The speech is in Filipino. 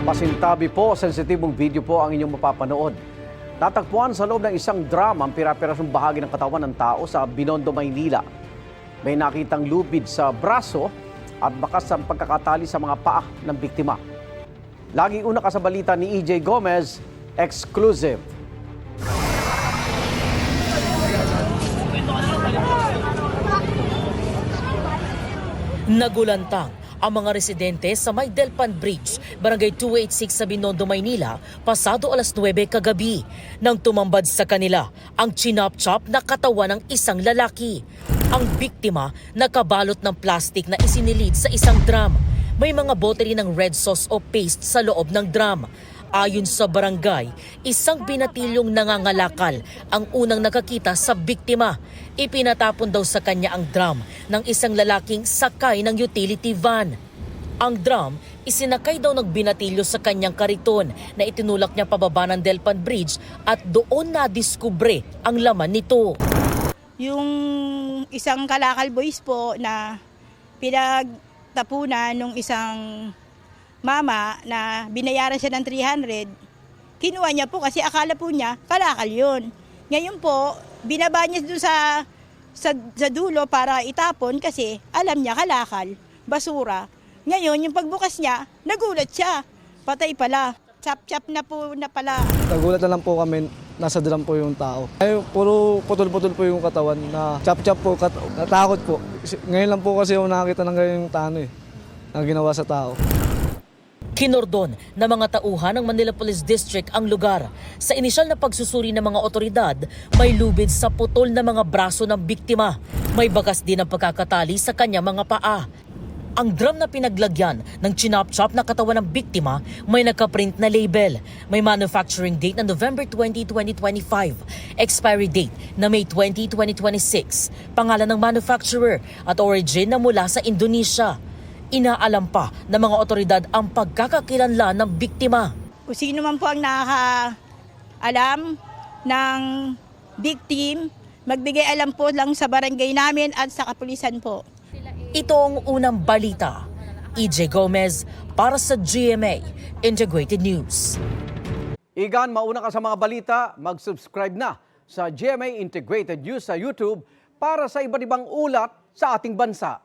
Pasintabi po, sensitibong video po ang inyong mapapanood. Natagpuan sa loob ng isang drum ang pira-pirasyong bahagi ng katawan ng tao sa Binondo, Maynila. May nakitang lubid sa braso at bakas ang pagkakatali sa mga paa ng biktima. Laging una ka sa balita ni EJ Gomez, exclusive. Nagulantang ang mga residente sa May Delpan Bridge, Barangay 286 sa Binondo, Maynila, pasado alas 9 kagabi nang tumambad sa kanila ang chinop-chop na katawan ng isang lalaki. Ang biktima nakabalot ng plastik na isinilid sa isang drum. May mga bote rin ng red sauce o paste sa loob ng drum. Ayon sa barangay, isang binatilyong nangangalakal ang unang nakakita sa biktima. Ipinatapon daw sa kanya ang drum ng isang lalaking sakay ng utility van. Ang drum, isinakay daw ng binatilyo sa kanyang kariton na itinulak niya pababa ng Delpan Bridge at doon nadiskubre ang laman nito. Yung isang kalakal boys po na pinagtapunan ng isang mama na binayaran siya ng 300, kinuha niya po kasi akala po niya kalakal yun. Ngayon po, binaba niya doon sa dulo para itapon kasi alam niya kalakal, basura. Ngayon, yung pagbukas niya, nagulat siya. Patay pala. Chap-chap na po na pala. Nagulat na lang po kami, nasa drum po yung tao. Ay, puro putol-putol po yung katawan na chap-chap po, natakot po. Ngayon lang po kasi ako nakakita ng ganyang tano na ginawa sa tao. Kinordon ng mga tauhan ng Manila Police District ang lugar. Sa inisyal na pagsusuri ng mga otoridad, may lubid sa putol na mga braso ng biktima. May bagas din ang pagkakatali sa kanya mga paa. Ang drum na pinaglagyan ng chinop-chop na katawan ng biktima may nakaprint na label. May manufacturing date na November 20, 2025, expiry date na May 20, 2026, pangalan ng manufacturer at origin na mula sa Indonesia. Inaalam pa ng mga otoridad ang pagkakakilanlan ng biktima. Kung sino man po ang nakakaalam ng victim, magbigay alam po lang sa barangay namin at sa kapulisan po. Ito ang unang balita. EJ Gomez para sa GMA Integrated News. Igan, mauna ka sa mga balita, mag-subscribe na sa GMA Integrated News sa YouTube para sa iba't ibang ulat sa ating bansa.